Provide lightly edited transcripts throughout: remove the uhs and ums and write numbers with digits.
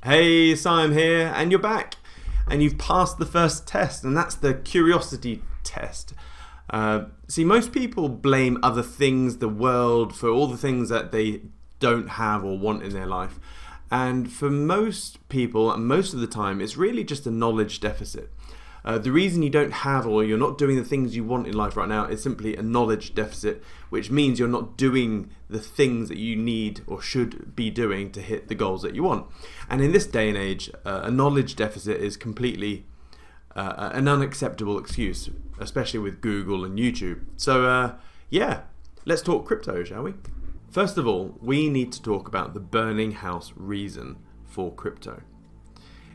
Hey, Siam here, and you're back, and you've passed the first test, and that's the curiosity test. See, most people blame other things, the world, for all the things that they don't have or want in their life. And for most people, and most of the time, it's really just a knowledge deficit. The reason you don't have or you're not doing the things you want in life right now is simply a knowledge deficit, which means you're not doing the things that you need or should be doing to hit the goals that you want. And in this day and age, a knowledge deficit is completely an unacceptable excuse, especially with Google and YouTube. So yeah, let's talk crypto, shall we? First of all, we need to talk about the burning house reason for crypto.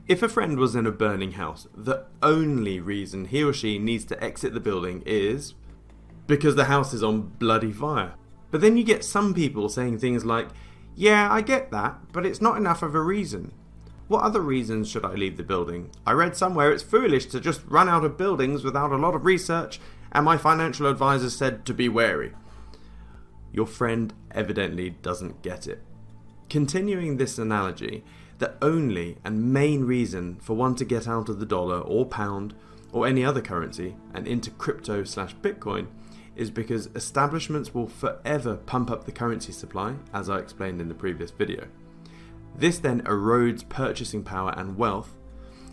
If a friend was in a burning house, the only reason he or she needs to exit the building is because the house is on bloody fire. But then you get some people saying things like, yeah, I get that, but it's not enough of a reason. What other reasons should I leave the building? I read somewhere it's foolish to just run out of buildings without a lot of research, and my financial advisor said to be wary. Your friend evidently doesn't get it. Continuing this analogy, the only and main reason for one to get out of the dollar or pound or any other currency and into crypto/Bitcoin is because establishments will forever pump up the currency supply, as I explained in the previous video. This then erodes purchasing power and wealth,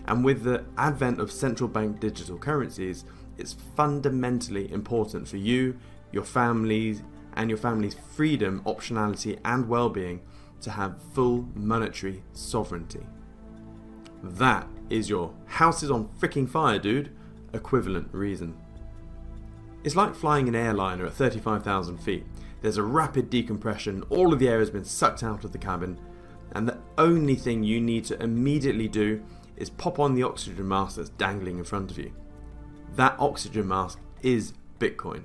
and with the advent of central bank digital currencies, it's fundamentally important for you, your families, and your family's freedom, optionality, and well-being to have full monetary sovereignty. That is your house is on freaking fire, dude, equivalent reason. It's like flying an airliner at 35,000 feet. There's a rapid decompression, all of the air has been sucked out of the cabin, and the only thing you need to immediately do is pop on the oxygen mask that's dangling in front of you. That oxygen mask is Bitcoin.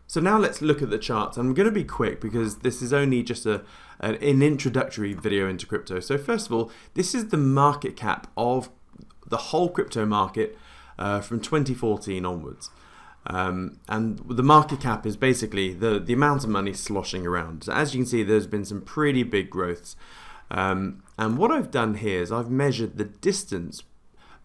So now let's look at the charts. I'm going to be quick because this is only just an introductory video into crypto. So first of all, this is the market cap of the whole crypto market from 2014 onwards. And the market cap is basically the amount of money sloshing around. So as you can see, there's been some pretty big growths. And what I've done here is I've measured the distance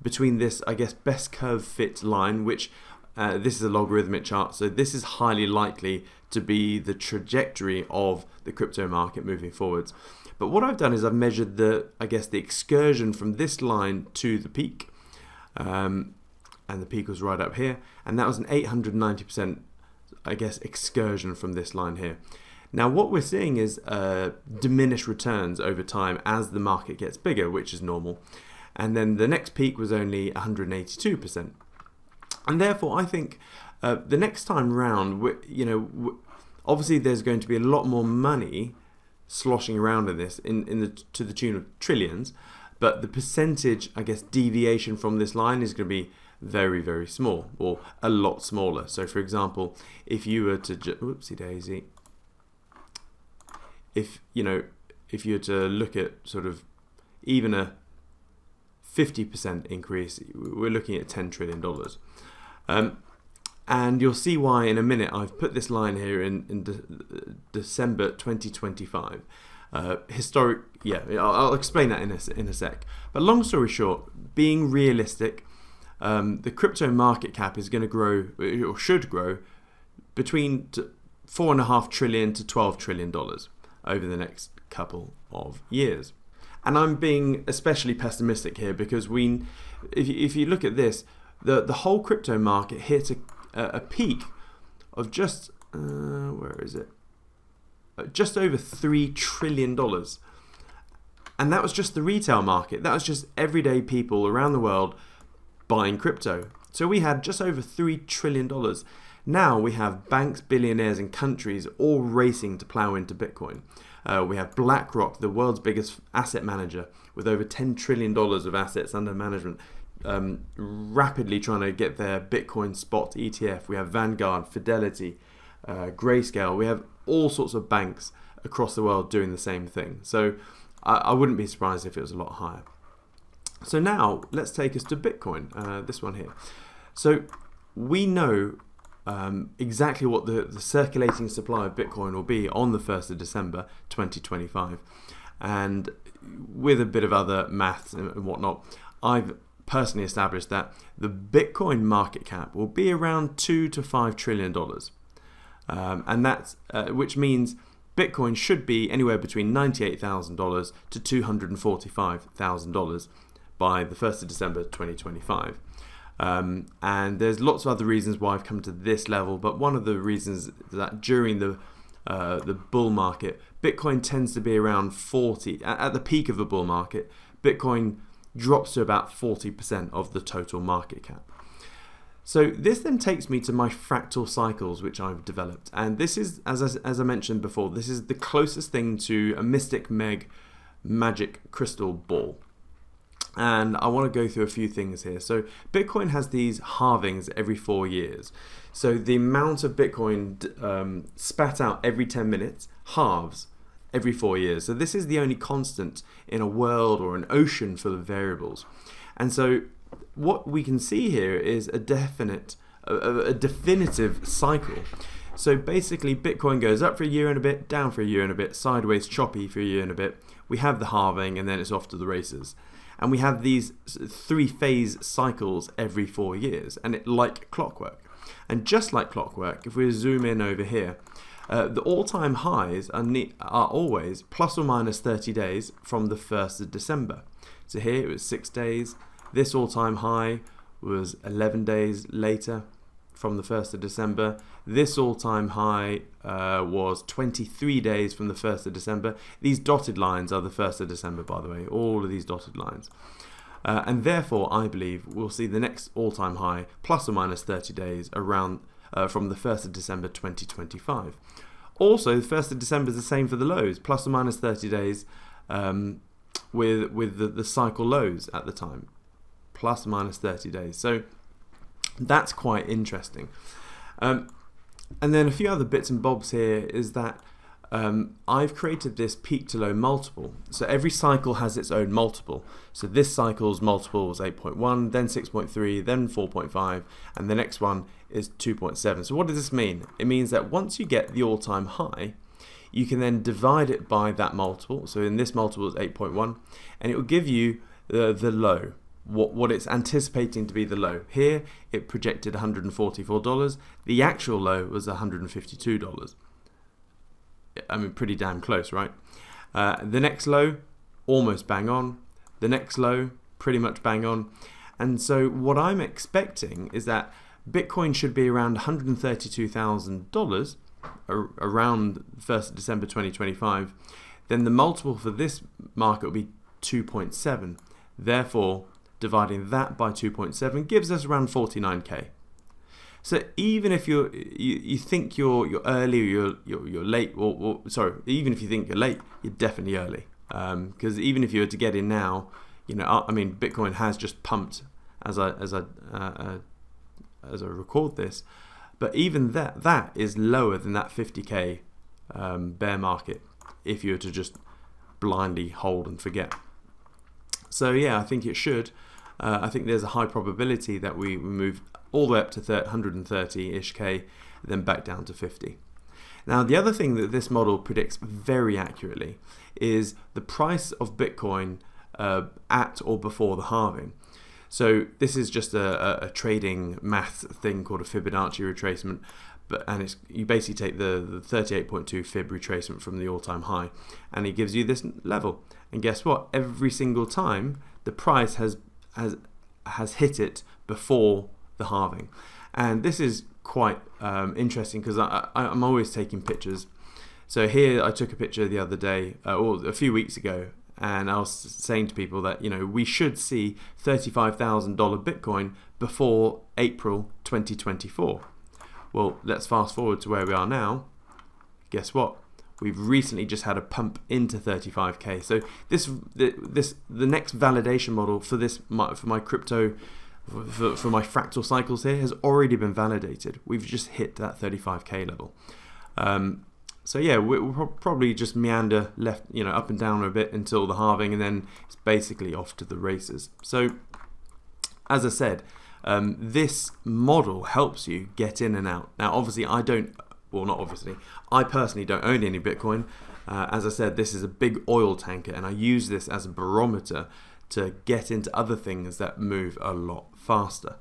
between this, I guess, best curve fit line, which this is a logarithmic chart, so this is highly likely to be the trajectory of the crypto market moving forwards. But what I've done is I've measured the excursion from this line to the peak, and the peak was right up here, and that was an 890%, excursion from this line here. Now what we're seeing is diminished returns over time as the market gets bigger, which is normal, and then the next peak was only 182%. And therefore, I think the next time round, obviously there's going to be a lot more money sloshing around in this, to the tune of trillions, but the percentage, deviation from this line is going to be very, very small, or a lot smaller. So, for example, if you were to, whoopsie daisy, if you were to look at sort of even a 50% increase, we're looking at $10 trillion. And you'll see why in a minute. I've put this line here in December 2025. Historic, yeah, I'll explain that in a sec. But long story short, being realistic, the crypto market cap is going to grow, or should grow, between $4.5 trillion to $12 trillion over the next couple of years. And I'm being especially pessimistic here because if you look at this, the whole crypto market hit a peak of just where is it? Just over $3 trillion, and that was just the retail market. That was just everyday people around the world buying crypto. So we had just over $3 trillion. Now we have banks, billionaires, and countries all racing to plow into Bitcoin. We have BlackRock, the world's biggest asset manager, with over $10 trillion of assets under management, rapidly trying to get their Bitcoin spot ETF. We have Vanguard, Fidelity, Grayscale. We have all sorts of banks across the world doing the same thing. So I wouldn't be surprised if it was a lot higher. So now let's take us to Bitcoin, this one here. So we know exactly what the circulating supply of Bitcoin will be on the 1st of December 2025. And with a bit of other maths and whatnot, I've personally established that the Bitcoin market cap will be around $2 to $5 trillion, and that's which means Bitcoin should be anywhere between $98,000 to $245,000 by the 1st of December 2025. And there's lots of other reasons why I've come to this level, but one of the reasons is that during the bull market, Bitcoin tends to be around 40. At the peak of the bull market, Bitcoin drops to about 40% of the total market cap. So this then takes me to my fractal cycles, which I've developed. And this is, as I mentioned before, this is the closest thing to a Mystic Meg magic crystal ball. And I want to go through a few things here. So Bitcoin has these halvings every 4 years. So the amount of Bitcoin spat out every 10 minutes halves every 4 years. So this is the only constant in a world or an ocean full of variables. And so what we can see here is a definitive cycle. So basically Bitcoin goes up for a year and a bit, down for a year and a bit, sideways choppy for a year and a bit. We have the halving, and then it's off to the races. And we have these 3-phase cycles every 4 years, and it like clockwork. And just like clockwork, if we zoom in over here, the all-time highs are always plus or minus 30 days from the 1st of December. So here it was 6 days. This all-time high was 11 days later from the 1st of December. This all-time high was 23 days from the 1st of December. These dotted lines are the 1st of December, by the way, all of these dotted lines. And therefore, I believe we'll see the next all-time high plus or minus 30 days around from the 1st of December 2025. Also, the 1st of December is the same for the lows, plus or minus 30 days with the cycle lows at the time, plus or minus 30 days. So that's quite interesting. And then a few other bits and bobs here is that I've created this peak to low multiple. So every cycle has its own multiple. So this cycle's multiple was 8.1, then 6.3, then 4.5, and the next one is 2.7. So what does this mean? It means that once you get the all-time high, you can then divide it by that multiple. So in this multiple is 8.1, and it will give you the low. What it's anticipating to be the low. Here it projected $144. The actual low was $152. I mean, pretty damn close, right? The next low, almost bang on. The next low, pretty much bang on. And so what I'm expecting is that Bitcoin should be around $132,000 around 1st of December 2025. Then the multiple for this market will be 2.7. Therefore, dividing that by 2.7 gives us around 49k. So even if you think you're early or you're late, or sorry, even if you think you're late, you're definitely early. Because even if you were to get in now, you know, I mean, Bitcoin has just pumped as I record this, but even that is lower than that 50k bear market if you were to just blindly hold and forget. So yeah, I think it should. I think there's a high probability that we move all the way up to 130-ish K, then back down to 50. Now, the other thing that this model predicts very accurately is the price of Bitcoin at or before the halving. So this is just a trading math thing called a Fibonacci retracement, and you basically take the 38.2 Fib retracement from the all-time high, and it gives you this level. And guess what? Every single time the price has hit it before the halving. And this is quite interesting because I'm always taking pictures. So here I took a picture the other day, or a few weeks ago, and I was saying to people that, you know, we should see $35,000 Bitcoin before April 2024. Well, let's fast forward to where we are now. Guess what? We've recently just had a pump into 35k. So the next validation model for my crypto, for my fractal cycles here, has already been validated. We've just hit that 35k level. So yeah, we'll probably just meander left, you know, up and down a bit until the halving, and then it's basically off to the races. So as I said, this model helps you get in and out. Now, obviously, I personally don't own any Bitcoin, As I said, this is a big oil tanker, and I use this as a barometer to get into other things that move a lot faster.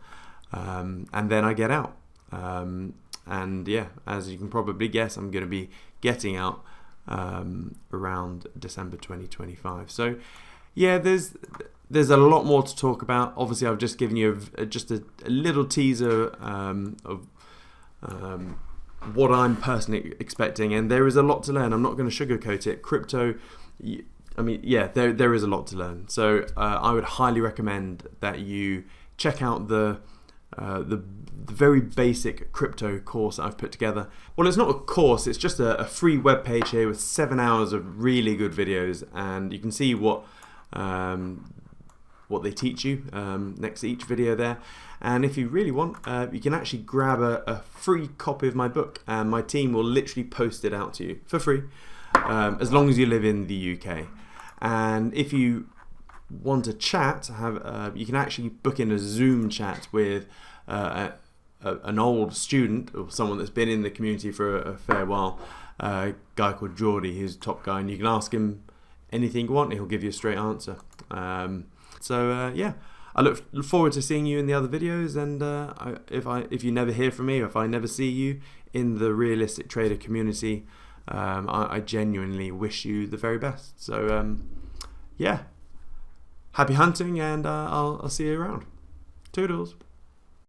And then I get out. And yeah, as you can probably guess, I'm going to be getting out around December 2025. So yeah, there's a lot more to talk about. Obviously, I've just given you just a little teaser of what I'm personally expecting, and there is a lot to learn. I'm not going to sugarcoat it. Crypto, I mean, yeah, there is a lot to learn. So I would highly recommend that you check out the very basic crypto course I've put together. Well, it's not a course, it's just a free web page here with 7 hours of really good videos, and you can see what they teach you next to each video there. And if you really want, you can actually grab a free copy of my book, and my team will literally post it out to you for free, as long as you live in the UK. And if you want to chat, you can actually book in a Zoom chat with an old student or someone that's been in the community for a fair while, a guy called Geordie, who's a top guy, and you can ask him anything you want and he'll give you a straight answer. Yeah, I look forward to seeing you in the other videos, and if you never hear from me, or if I never see you in the Realistic Trader community, I genuinely wish you the very best. So yeah, happy hunting, and I'll see you around. Toodles.